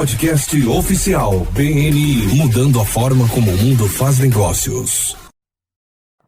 Podcast oficial BNI, mudando a forma como o mundo faz negócios.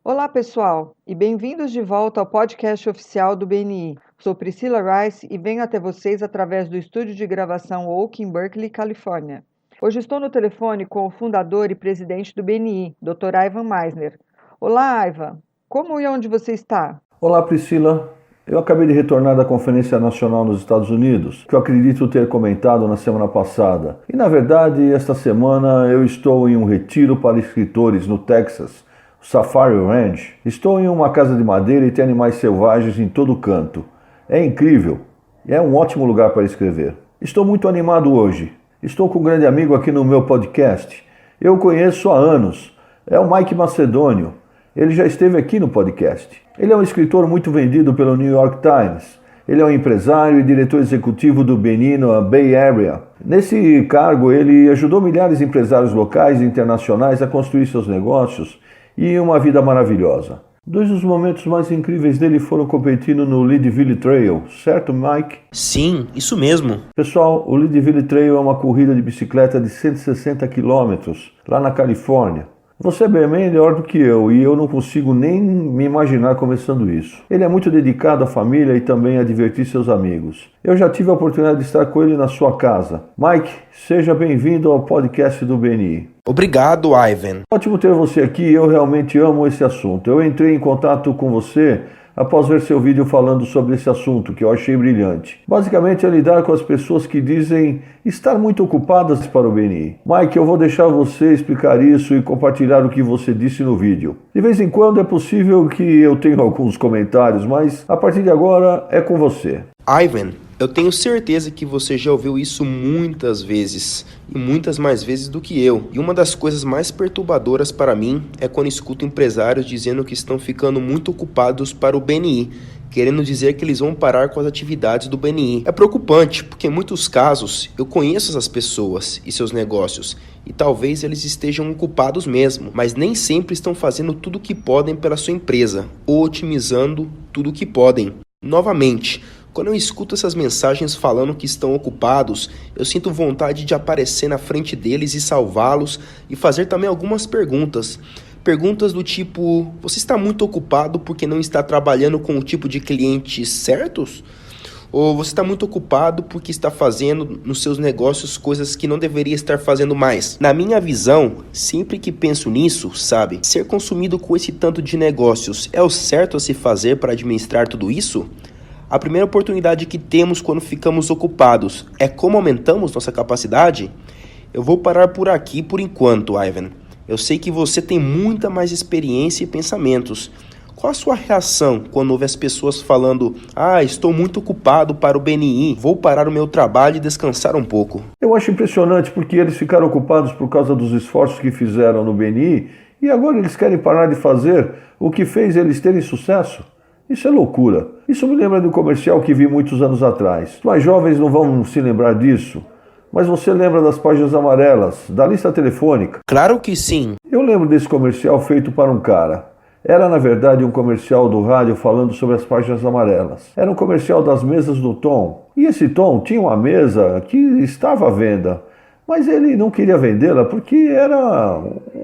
Olá, pessoal, e bem-vindos de volta ao podcast oficial do BNI. Sou Priscila Rice e venho até vocês através do estúdio de gravação Oak em Berkeley, Califórnia. Hoje estou no telefone com o fundador e presidente do BNI, Dr. Ivan Misner. Olá, Ivan. Como e onde você está? Olá, Priscila. Eu acabei de retornar da Conferência Nacional nos Estados Unidos, que eu acredito ter comentado na semana passada. E, na verdade, esta semana eu estou em um retiro para escritores no Texas, o Safari Ranch. Estou em uma casa de madeira e tem animais selvagens em todo canto. É incrível. É um ótimo lugar para escrever. Estou muito animado hoje. Estou com um grande amigo aqui no meu podcast. Eu o conheço há anos. É o Mike Macedônio. Ele já esteve aqui no podcast. Ele é um escritor muito vendido pelo New York Times. Ele é um empresário e diretor executivo do BNI na Bay Area. Nesse cargo, ele ajudou milhares de empresários locais e internacionais a construir seus negócios e uma vida maravilhosa. Dois dos momentos mais incríveis dele foram competindo no Leadville Trail, certo, Mike? Sim, isso mesmo. Pessoal, o Leadville Trail é uma corrida de bicicleta de 160 quilômetros, lá na Califórnia. Você é bem melhor do que eu e eu não consigo nem me imaginar começando isso. Ele é muito dedicado à família e também a divertir seus amigos. Eu já tive a oportunidade de estar com ele na sua casa. Mike, seja bem-vindo ao podcast do BNI. Obrigado, Ivan. Ótimo ter você aqui, eu realmente amo esse assunto. Eu entrei em contato com você após ver seu vídeo falando sobre esse assunto, que eu achei brilhante. Basicamente é lidar com as pessoas que dizem estar muito ocupadas para o BNI. Mike, eu vou deixar você explicar isso e compartilhar o que você disse no vídeo. De vez em quando é possível que eu tenha alguns comentários, mas a partir de agora é com você. Ivan, eu tenho certeza que você já ouviu isso muitas vezes, e muitas mais vezes do que eu. E uma das coisas mais perturbadoras para mim é quando escuto empresários dizendo que estão ficando muito ocupados para o BNI, querendo dizer que eles vão parar com as atividades do BNI. É preocupante, porque em muitos casos eu conheço essas pessoas e seus negócios, e talvez eles estejam ocupados mesmo, mas nem sempre estão fazendo tudo o que podem pela sua empresa, ou otimizando tudo o que podem. Novamente, quando eu escuto essas mensagens falando que estão ocupados, eu sinto vontade de aparecer na frente deles e salvá-los e fazer também algumas perguntas. Perguntas do tipo, você está muito ocupado porque não está trabalhando com o tipo de clientes certos? Ou você está muito ocupado porque está fazendo nos seus negócios coisas que não deveria estar fazendo mais? Na minha visão, sempre que penso nisso, sabe, ser consumido com esse tanto de negócios é o certo a se fazer para administrar tudo isso? A primeira oportunidade que temos quando ficamos ocupados é como aumentamos nossa capacidade? Eu vou parar por aqui por enquanto, Ivan. Eu sei que você tem muita mais experiência e pensamentos. Qual a sua reação quando ouve as pessoas falando estou muito ocupado para o BNI, vou parar o meu trabalho e descansar um pouco? Eu acho impressionante porque eles ficaram ocupados por causa dos esforços que fizeram no BNI e agora eles querem parar de fazer o que fez eles terem sucesso. Isso é loucura. Isso me lembra de um comercial que vi muitos anos atrás. Os mais jovens não vão se lembrar disso, mas você lembra das páginas amarelas, da lista telefônica? Claro que sim. Eu lembro desse comercial feito para um cara. Era, na verdade, um comercial do rádio falando sobre as páginas amarelas. Era um comercial das mesas do Tom. E esse Tom tinha uma mesa que estava à venda, mas ele não queria vendê-la porque era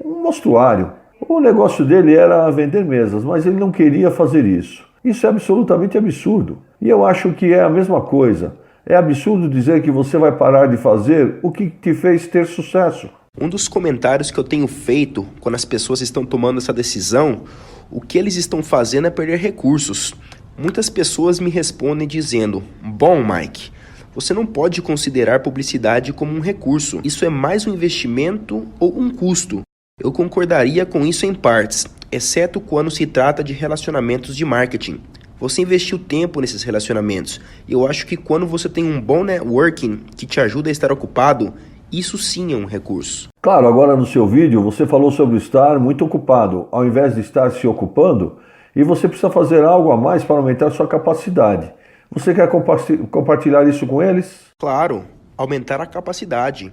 um mostruário. O negócio dele era vender mesas, mas ele não queria fazer isso. Isso é absolutamente absurdo. E eu acho que é a mesma coisa. É absurdo dizer que você vai parar de fazer o que te fez ter sucesso. Um dos comentários que eu tenho feito quando as pessoas estão tomando essa decisão, o que eles estão fazendo é perder recursos. Muitas pessoas me respondem dizendo, bom, Mike, você não pode considerar publicidade como um recurso. Isso é mais um investimento ou um custo. Eu concordaria com isso em partes, exceto quando se trata de relacionamentos de marketing. Você investiu tempo nesses relacionamentos. E eu acho que quando você tem um bom networking que te ajuda a estar ocupado, isso sim é um recurso. Claro, agora no seu vídeo você falou sobre estar muito ocupado, ao invés de estar se ocupando, e você precisa fazer algo a mais para aumentar sua capacidade. Você quer compartilhar isso com eles? Claro, aumentar a capacidade.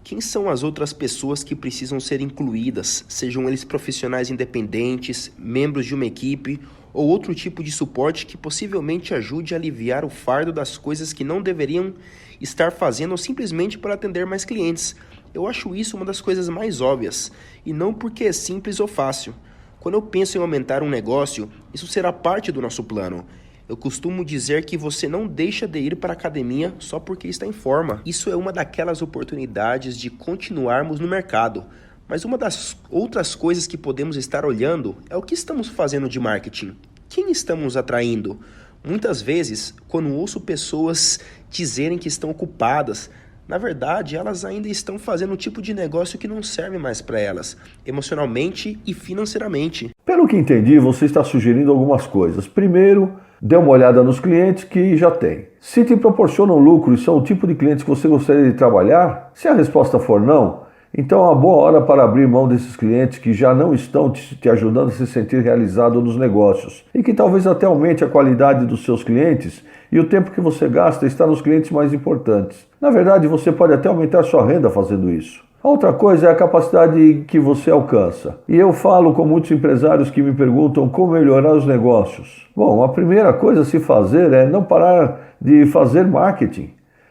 Quem são as outras pessoas que precisam ser incluídas, sejam eles profissionais independentes, membros de uma equipe ou outro tipo de suporte que possivelmente ajude a aliviar o fardo das coisas que não deveriam estar fazendo ou simplesmente para atender mais clientes? Eu acho isso uma das coisas mais óbvias, e não porque é simples ou fácil. Quando eu penso em aumentar um negócio, isso será parte do nosso plano. Eu costumo dizer que você não deixa de ir para a academia só porque está em forma. Isso é uma daquelas oportunidades de continuarmos no mercado. Mas uma das outras coisas que podemos estar olhando é o que estamos fazendo de marketing. Quem estamos atraindo? Muitas vezes, quando ouço pessoas dizerem que estão ocupadas, na verdade, elas ainda estão fazendo um tipo de negócio que não serve mais para elas, emocionalmente e financeiramente. Pelo que entendi, você está sugerindo algumas coisas. Primeiro, dê uma olhada nos clientes que já tem. Se te proporcionam lucro e são o tipo de clientes que você gostaria de trabalhar, se a resposta for não, então é uma boa hora para abrir mão desses clientes que já não estão te ajudando a se sentir realizado nos negócios e que talvez até aumente a qualidade dos seus clientes e o tempo que você gasta está nos clientes mais importantes. Na verdade, você pode até aumentar sua renda fazendo isso. A outra coisa é a capacidade que você alcança. E eu falo com muitos empresários que me perguntam como melhorar os negócios. Bom, a primeira coisa a se fazer é não parar de fazer marketing.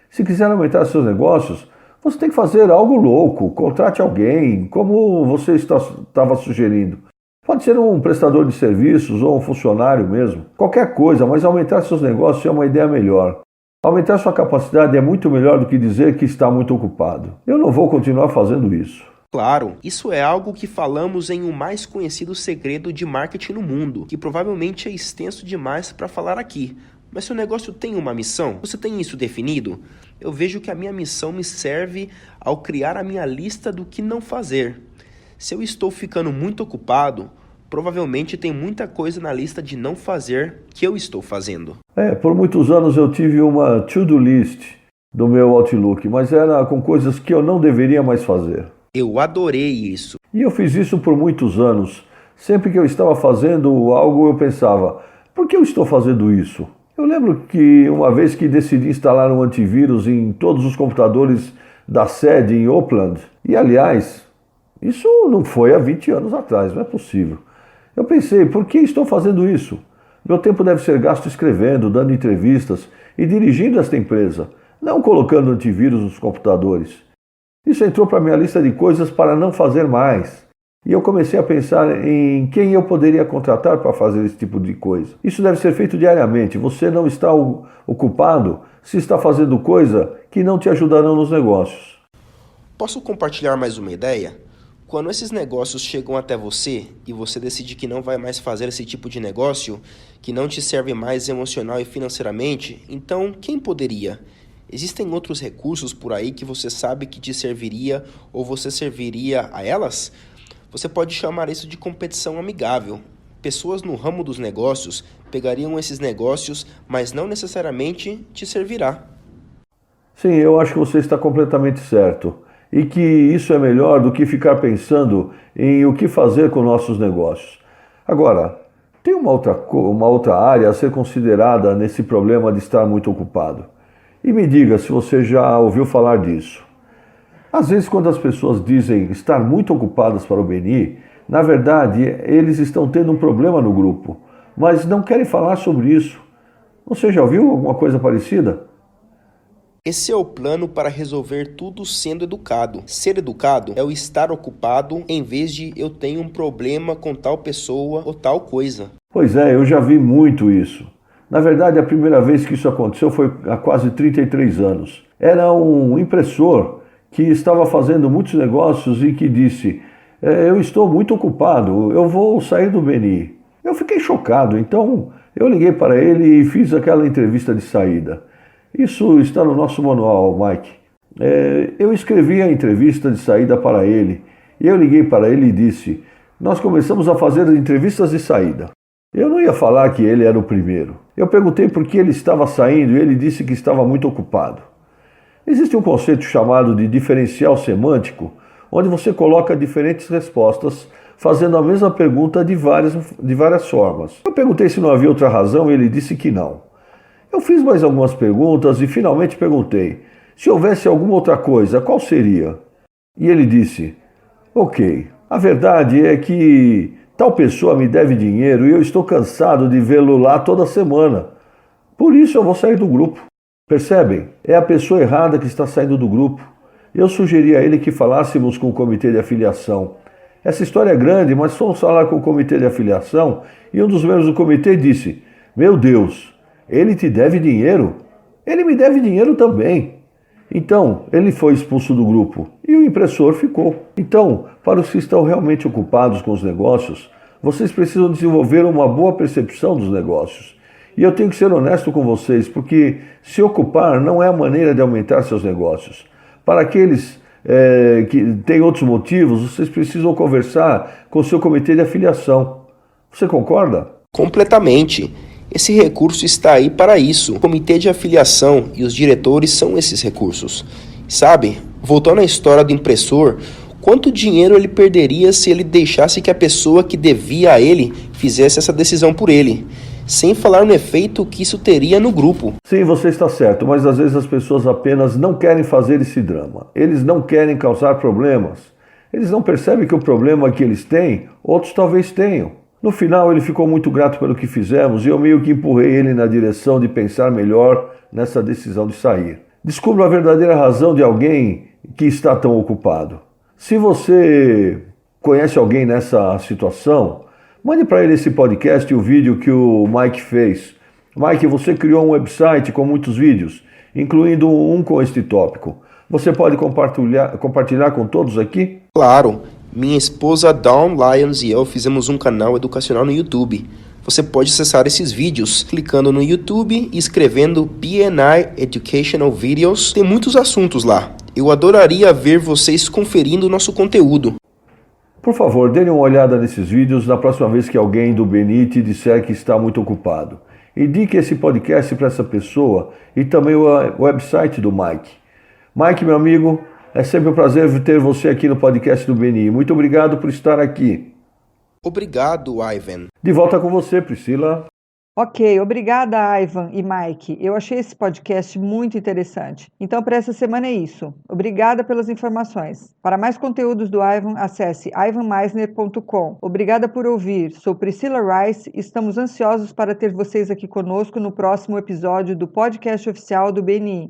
Se quiser aumentar seus negócios, você tem que fazer algo louco, contrate alguém, como você estava sugerindo. Pode ser um prestador de serviços ou um funcionário mesmo. Qualquer coisa, mas aumentar seus negócios é uma ideia melhor. Aumentar sua capacidade é muito melhor do que dizer que está muito ocupado. Eu não vou continuar fazendo isso. Claro, isso é algo que falamos em o mais conhecido segredo de marketing no mundo, que provavelmente é extenso demais para falar aqui. Mas se o negócio tem uma missão, você tem isso definido? Eu vejo que a minha missão me serve ao criar a minha lista do que não fazer. Se eu estou ficando muito ocupado, provavelmente tem muita coisa na lista de não fazer que eu estou fazendo. Por muitos anos eu tive uma to-do list do meu Outlook, mas era com coisas que eu não deveria mais fazer. Eu adorei isso. E eu fiz isso por muitos anos. Sempre que eu estava fazendo algo, eu pensava, por que eu estou fazendo isso? Eu lembro que uma vez que decidi instalar um antivírus em todos os computadores da sede em Oakland, e aliás, isso não foi há 20 anos atrás, não é possível. Eu pensei, por que estou fazendo isso? Meu tempo deve ser gasto escrevendo, dando entrevistas e dirigindo esta empresa, não colocando antivírus nos computadores. Isso entrou para minha lista de coisas para não fazer mais. E eu comecei a pensar em quem eu poderia contratar para fazer esse tipo de coisa. Isso deve ser feito diariamente. Você não está ocupado se está fazendo coisa que não te ajudarão nos negócios. Posso compartilhar mais uma ideia? Quando esses negócios chegam até você e você decide que não vai mais fazer esse tipo de negócio, que não te serve mais emocional e financeiramente, então quem poderia? Existem outros recursos por aí que você sabe que te serviria ou você serviria a elas? Você pode chamar isso de competição amigável. Pessoas no ramo dos negócios pegariam esses negócios, mas não necessariamente te servirá. Sim, eu acho que você está completamente certo. E que isso é melhor do que ficar pensando em o que fazer com nossos negócios. Agora, tem uma outra área a ser considerada nesse problema de estar muito ocupado. E me diga se você já ouviu falar disso. Às vezes, quando as pessoas dizem estar muito ocupadas para o BNI, na verdade, eles estão tendo um problema no grupo, mas não querem falar sobre isso. Você já ouviu alguma coisa parecida? Esse é o plano para resolver tudo sendo educado. Ser educado é o estar ocupado em vez de eu tenho um problema com tal pessoa ou tal coisa. Pois é, eu já vi muito isso. Na verdade, a primeira vez que isso aconteceu foi há quase 33 anos. Era um impressor que estava fazendo muitos negócios e que disse, eu estou muito ocupado, eu vou sair do BNI. Eu fiquei chocado, então eu liguei para ele e fiz aquela entrevista de saída. Isso está no nosso manual, Mike. Eu escrevi a entrevista de saída para ele e eu liguei para ele e disse, nós começamos a fazer entrevistas de saída. Eu não ia falar que ele era o primeiro. Eu perguntei por que ele estava saindo e ele disse que estava muito ocupado. Existe um conceito chamado de diferencial semântico, onde você coloca diferentes respostas fazendo a mesma pergunta de várias formas. Eu perguntei se não havia outra razão e ele disse que não. Eu fiz mais algumas perguntas e finalmente perguntei, se houvesse alguma outra coisa, qual seria? E ele disse: ok, a verdade é que tal pessoa me deve dinheiro e eu estou cansado de vê-lo lá toda semana. Por isso eu vou sair do grupo. Percebem? É a pessoa errada que está saindo do grupo. Eu sugeri a ele que falássemos com o comitê de afiliação. Essa história é grande, mas fomos falar com o comitê de afiliação e um dos membros do comitê disse: meu Deus, ele te deve dinheiro? Ele me deve dinheiro também. Então, ele foi expulso do grupo e o impressor ficou. Então, para os que estão realmente ocupados com os negócios, vocês precisam desenvolver uma boa percepção dos negócios. E eu tenho que ser honesto com vocês, porque se ocupar não é a maneira de aumentar seus negócios. Para aqueles que têm outros motivos, vocês precisam conversar com o seu comitê de afiliação. Você concorda? Completamente. Esse recurso está aí para isso. O comitê de afiliação e os diretores são esses recursos. Sabe, voltando à história do impressor, quanto dinheiro ele perderia se ele deixasse que a pessoa que devia a ele fizesse essa decisão por ele? Sem falar no efeito que isso teria no grupo. Sim, você está certo, mas às vezes as pessoas apenas não querem fazer esse drama. Eles não querem causar problemas. Eles não percebem que o problema que eles têm, outros talvez tenham. No final, ele ficou muito grato pelo que fizemos e eu meio que empurrei ele na direção de pensar melhor nessa decisão de sair. Descubra a verdadeira razão de alguém que está tão ocupado. Se você conhece alguém nessa situação, mande para ele esse podcast e o vídeo que o Mike fez. Mike, você criou um website com muitos vídeos, incluindo um com este tópico. Você pode compartilhar com todos aqui? Claro. Minha esposa Dawn Lyons e eu fizemos um canal educacional no YouTube. Você pode acessar esses vídeos clicando no YouTube e escrevendo BNI Educational Videos. Tem muitos assuntos lá. Eu adoraria ver vocês conferindo o nosso conteúdo. Por favor, dê uma olhada nesses vídeos na próxima vez que alguém do BNI te disser que está muito ocupado. Indique esse podcast para essa pessoa e também o website do Mike. Mike, meu amigo, é sempre um prazer ter você aqui no podcast do BNI. Muito obrigado por estar aqui. Obrigado, Ivan. De volta com você, Priscila. Ok, obrigada, Ivan e Mike. Eu achei esse podcast muito interessante. Então, para essa semana é isso. Obrigada pelas informações. Para mais conteúdos do Ivan, acesse ivanmeisner.com. Obrigada por ouvir. Sou Priscila Rice e estamos ansiosos para ter vocês aqui conosco no próximo episódio do podcast oficial do BNI.